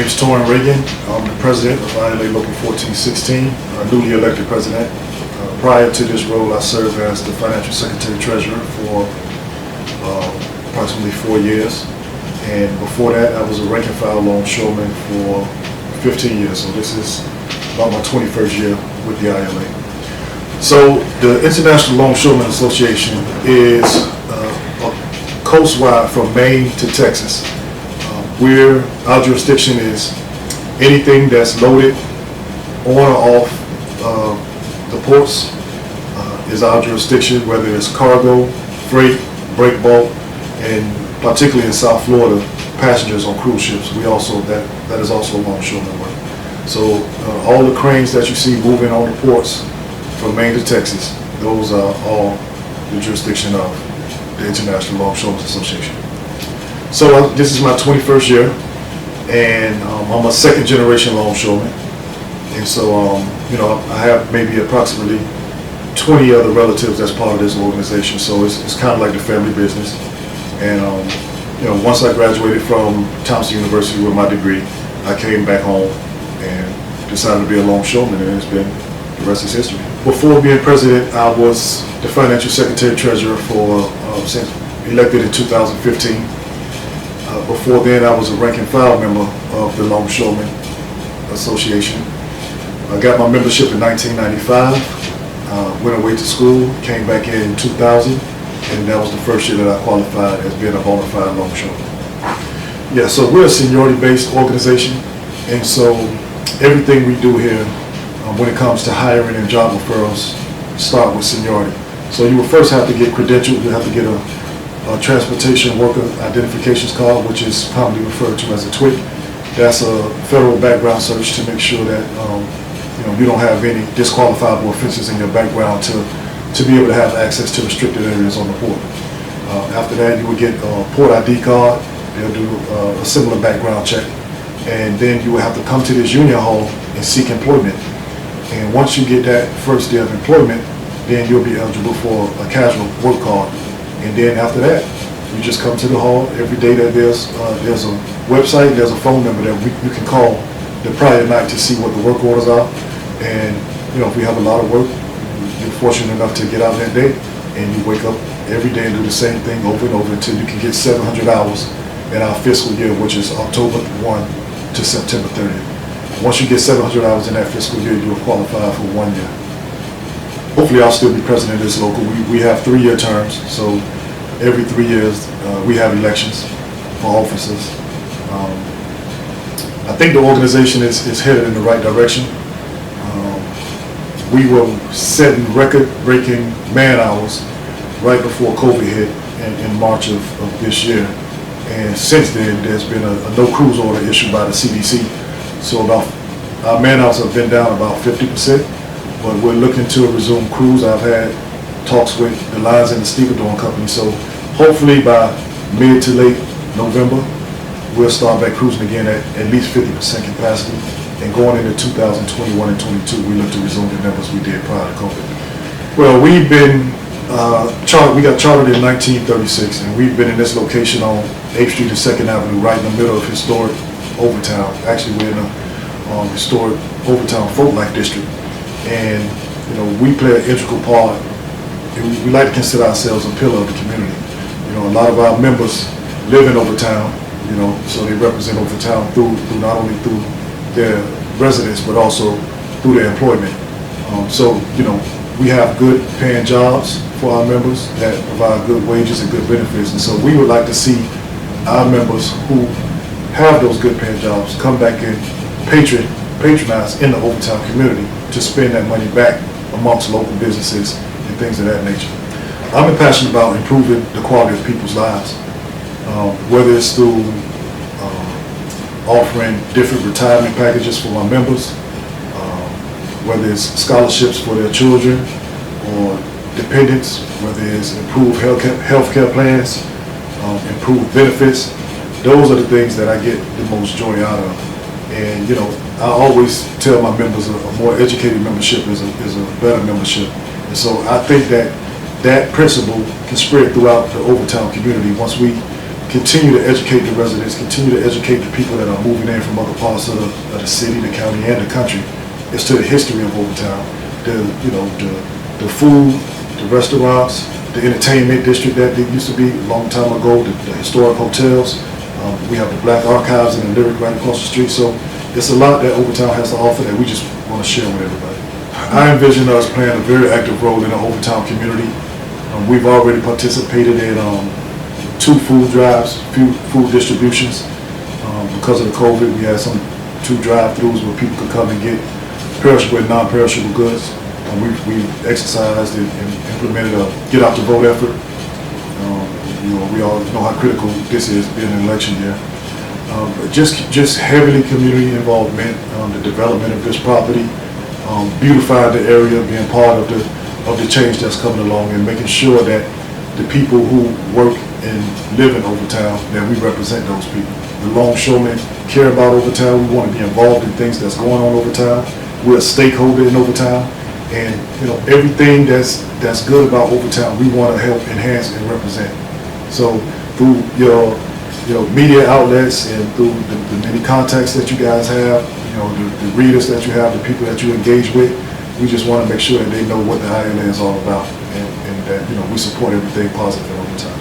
name is Torin Ragin. I'm the president of ILA Local 1416, newly elected president. Prior to this role, I served as the financial secretary treasurer for approximately 4 years. And before that, I was a rank and file longshoreman for 15 years. So this is about my 21st year with the ILA. So the International Longshoremen Association is coastwide from Maine to Texas. Our jurisdiction is anything that's loaded on or off the ports is our jurisdiction, whether it's cargo, freight, break bulk, and particularly in South Florida, passengers on cruise ships. That is also longshoreman work. So all the cranes that you see moving on the ports from Maine to Texas, those are all the jurisdiction of the International Longshoremen Association. So this is my 21st year, and I'm a second generation longshoreman. And so, I have maybe approximately 20 other relatives that's part of this organization. So it's kind of like the family business. And, once I graduated from Thompson University with my degree, I came back home and decided to be a longshoreman, and the rest is history. Before being president, I was the financial secretary treasurer since elected in 2015. Before then, I was a rank and file member of the Longshoremen Association. I got my membership in 1995, went away to school, came back in 2000, and that was the first year that I qualified as being a bona fide longshoreman. Yeah, so we're a seniority-based organization, and so everything we do here when it comes to hiring and job referrals start with seniority. So you will first have to get credentialed. You have to get a transportation worker identifications card, which is commonly referred to as a TWIC. That's a federal background search to make sure that you don't have any disqualifiable offenses in your background to be able to have access to restricted areas on the port. After that, you would get a port ID card. They'll do a similar background check, and then you will have to come to this union hall and seek employment. And once you get that first day of employment, then you'll be eligible for a casual work card. And then after that, you just come to the hall every day. That there's a website, there's a phone number that you can call the prior night to see what the work orders are. And if we have a lot of work, you're fortunate enough to get out that day, and you wake up every day and do the same thing over and over until you can get 700 hours in our fiscal year, which is October 1 to September 30th. Once you get 700 hours in that fiscal year, you'll qualify for 1 year. Hopefully I'll still be president of this local. We have 3-year terms, so every 3 years we have elections for officers. I think the organization is headed in the right direction. We were setting record-breaking man hours right before COVID hit in March of this year. And since then, there's been a no cruise order issued by the CDC. So our man hours have been down about 50%. But we're looking to resume cruise. I've had talks with the lines and the stevedore company, so hopefully by mid to late November, we'll start back cruising again at least 50% capacity. And going into 2021 and 22, we look to resume the numbers we did prior to COVID. Well, we've been we got chartered in 1936, and we've been in this location on 8th Street and 2nd Avenue, right in the middle of historic Overtown. Actually, we're in a historic Overtown folk life district. And we play an integral part. We like to consider ourselves a pillar of the community. A lot of our members live in Overtown, so they represent Overtown through not only through their residence but also through their employment. We have good paying jobs for our members that provide good wages and good benefits, and so we would like to see our members who have those good paying jobs come back and patronize in the Overtown community to spend that money back amongst local businesses and things of that nature. I'm passionate about improving the quality of people's lives, whether it's through offering different retirement packages for my members, whether it's scholarships for their children or dependents, whether it's improved healthcare plans, improved benefits. Those are the things that I get the most joy out of. And I always tell my members a more educated membership is a better membership. And so I think that principle can spread throughout the Overtown community once we continue to educate the residents, continue to educate the people that are moving in from other parts of the city, the county, and the country as to the history of Overtown, the food, the restaurants, the entertainment district that it used to be a long time ago, the historic hotels. We have the Black Archives and the Lyric right across the street. So it's a lot that Overtown has to offer that we just want to share with everybody. I envision us playing a very active role in the Overtown community. We've already participated in 2 food drives, food distributions. Because of the COVID, we had 2 drive-throughs where people could come and get perishable and non-perishable goods. We've exercised and implemented a get out the vote effort. We all know how critical this is being an election year. Just heavily community involvement, the development of this property, beautifying the area, being part of the change that's coming along, and making sure that the people who work and live in Overtown, that we represent those people. The Longshoremen care about Overtown. We want to be involved in things that's going on Overtown. We're a stakeholder in Overtown, and everything that's good about Overtown, we want to help enhance and represent. So through your media outlets and through the many contacts that you guys have, the readers that you have, the people that you engage with, we just want to make sure that they know what the ILA is all about, and that we support everything positive in Overtown.